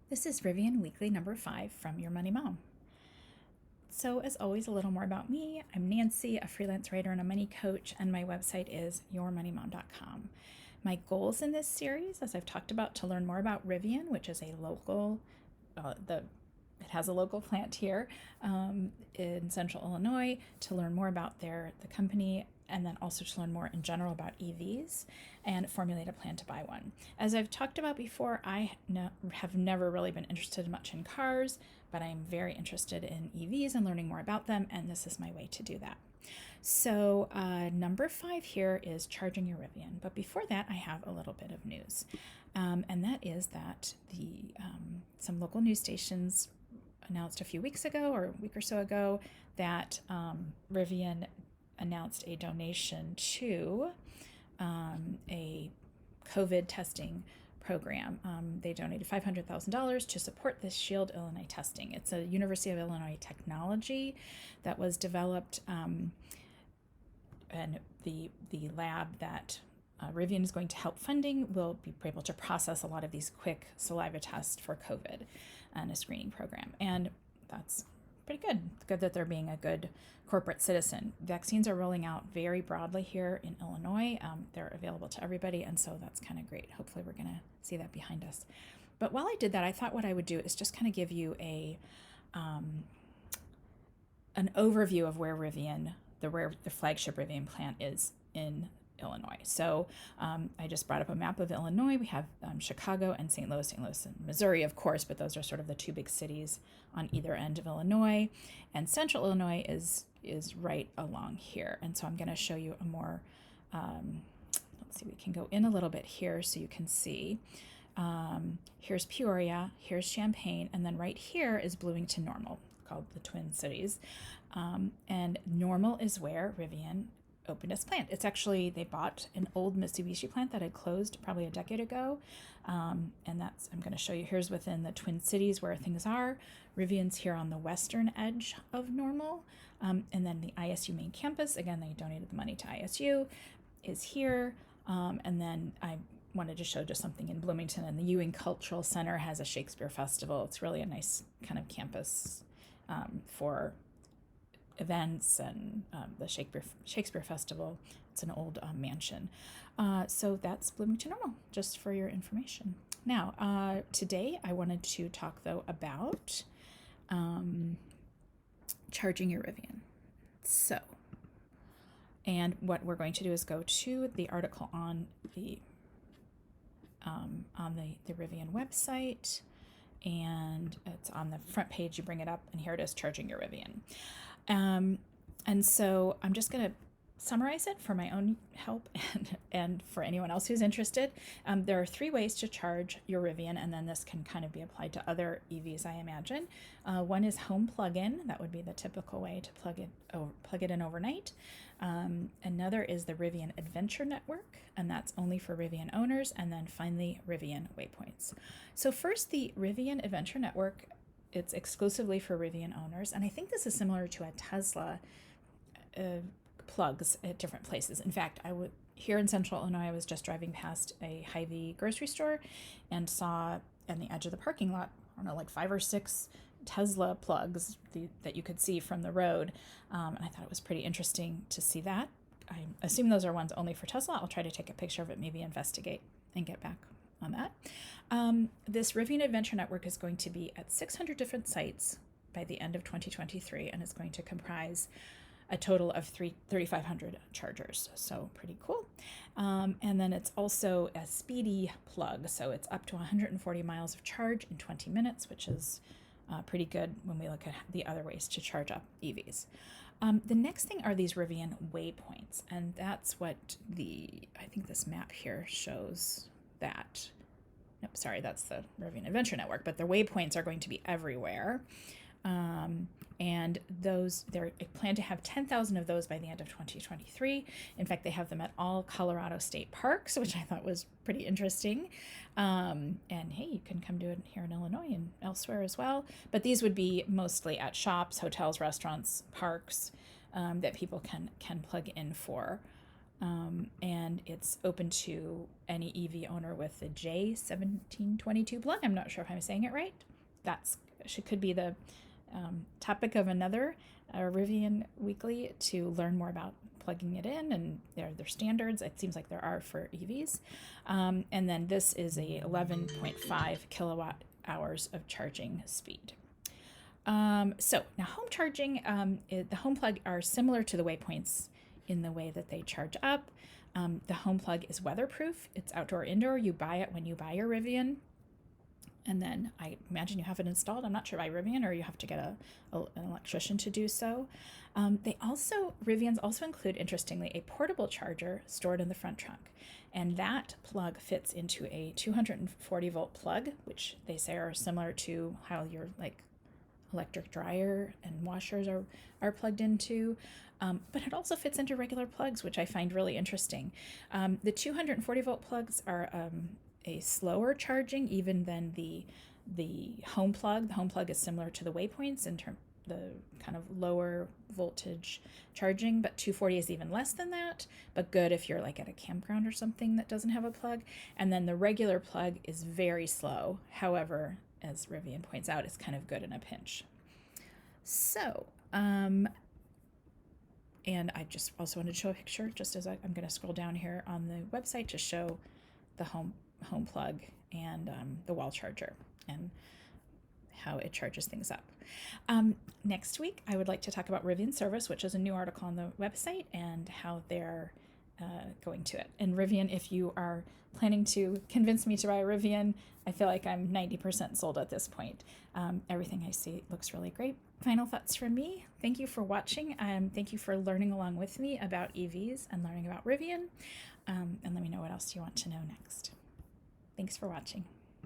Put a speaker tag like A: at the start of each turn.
A: This is Rivian Weekly number 5 from Your Money Mom. So, as always, a little more about me. I'm Nancy, a freelance writer and a money coach, and my website is yourmoneymom.com. My goals in this series, as I've talked about, to learn more about Rivian, which is a local, it has a local plant here in Central Illinois, to learn more about the company, and then also to learn more in general about EVs and formulate a plan to buy one. As I've talked about before, have never really been interested much in cars, but I'm very interested in EVs and learning more about them, and this is my way to do that. So, number 5 here is charging your Rivian. But before that, I have a little bit of news, and that is that some local news stations announced a few weeks ago or a week or so ago that Rivian announced a donation to a COVID testing program. They donated $500,000 to support this Shield Illinois testing. It's a University of Illinois technology that was developed, and the lab that Rivian is going to help funding will be able to process a lot of these quick saliva tests for COVID and a screening program. And that's pretty good. It's good that they're being a good corporate citizen. Vaccines are rolling out very broadly here in Illinois. They're available to everybody, and so that's kind of great. Hopefully we're going to see that behind us. But while I did that, I thought what I would do is just kind of give you an overview of where the flagship Rivian plant is in Illinois. So I just brought up a map of Illinois. We have Chicago and St. Louis and Missouri, of course, but those are sort of the two big cities on either end of Illinois. And Central Illinois is right along here. And so I'm going to show you a more, let's see, we can go in a little bit here so you can see. Here's Peoria, here's Champaign, and then right here is Bloomington Normal, called the Twin Cities. And Normal is where Rivian opened its plant. It's actually, they bought an old Mitsubishi plant that had closed probably a decade ago. And that's, I'm going to show you, here's within the Twin Cities where things are. Rivian's here on the western edge of Normal. And then the ISU main campus, again, they donated the money to ISU, is here. And then I wanted to show just something in Bloomington, and the Ewing Cultural Center has a Shakespeare festival. It's really a nice kind of campus for events, and the Shakespeare Festival. It's an old mansion. So that's Bloomington Normal, just for your information. Now, today I wanted to talk, though, about charging your Rivian. So, and what we're going to do is go to the article on the Rivian website, and it's on the front page. You bring it up, and here it is, charging your Rivian. And so I'm just going to summarize it for my own help and for anyone else who's interested. There are 3 ways to charge your Rivian, and then this can kind of be applied to other EVs, I imagine. One is home plug-in. That would be the typical way to plug it in overnight. Another is the Rivian Adventure Network, and that's only for Rivian owners. And then finally, Rivian Waypoints. So first, the Rivian Adventure Network. It's exclusively for Rivian owners, and I think this is similar to a Tesla plugs at different places. In fact, here in Central Illinois, I was just driving past a Hy-Vee grocery store and saw on the edge of the parking lot, I don't know, like 5 or 6 Tesla plugs that you could see from the road, and I thought it was pretty interesting to see that. I assume those are ones only for Tesla. I'll try to take a picture of it, maybe investigate and get back on that. This Rivian Adventure Network is going to be at 600 different sites by the end of 2023, and it's going to comprise a total of 3,500 chargers. So pretty cool. And then it's also a speedy plug. So it's up to 140 miles of charge in 20 minutes, which is pretty good when we look at the other ways to charge up EVs. The next thing are these Rivian Waypoints, and that's what I think this map here shows that. Nope, sorry, that's the Rivian Adventure Network, but their waypoints are going to be everywhere. And they plan to have 10,000 of those by the end of 2023. In fact, they have them at all Colorado state parks, which I thought was pretty interesting. And hey, you can come do it here in Illinois and elsewhere as well. But these would be mostly at shops, hotels, restaurants, parks, that people can plug in for. and it's open to any EV owner with the J1722 plug. I'm not sure if I'm saying it right. Could be the topic of another Rivian Weekly to learn more about plugging it in and their standards. It seems like there are for EVs. And then this is a 11.5 kilowatt hours of charging speed. So now home charging, the home plug are similar to the waypoints in the way that they charge up. The home plug is weatherproof. It's outdoor, indoor. You buy it when you buy your Rivian. And then I imagine you have it installed. I'm not sure by Rivian, or you have to get an electrician to do so. Rivians also include, interestingly, a portable charger stored in the front trunk. And that plug fits into a 240 volt plug, which they say are similar to how your electric dryer and washers are plugged into. But it also fits into regular plugs, which I find really interesting. The 240 volt plugs are a slower charging even than the home plug. The home plug is similar to the waypoints in terms the kind of lower voltage charging, but 240 is even less than that, but good if you're like at a campground or something that doesn't have a plug. And then the regular plug is very slow. However, as Rivian points out, it's kind of good in a pinch. So, and I just also wanted to show a picture, just as I'm going to scroll down here on the website to show the home plug and the wall charger and how it charges things up. Next week, I would like to talk about Rivian Service, which is a new article on the website, and how they're going to it. And Rivian, if you are planning to convince me to buy a Rivian, I feel like I'm 90% sold at this point. Everything I see looks really great. Final thoughts from me. Thank you for watching. Thank you for learning along with me about EVs and learning about Rivian. And let me know what else you want to know next. Thanks for watching.